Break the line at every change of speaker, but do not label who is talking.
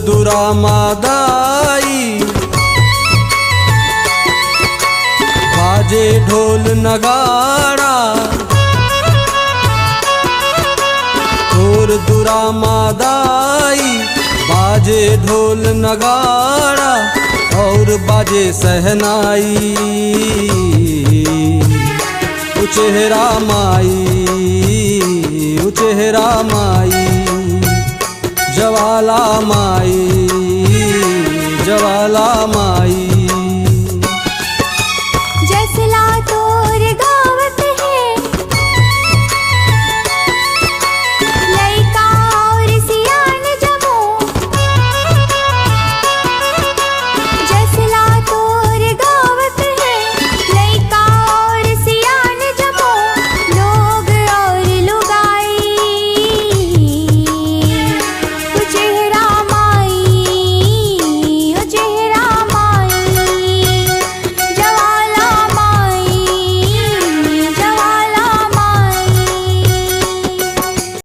दूरा मादाई बाजे ढोल नगाड़ा दूर दूरा मादाई बाजे ढोल नगाड़ा और बाजे सहनाई उचेहरा माई उचेहरा माई ज्वाला माई ज्वाला माई।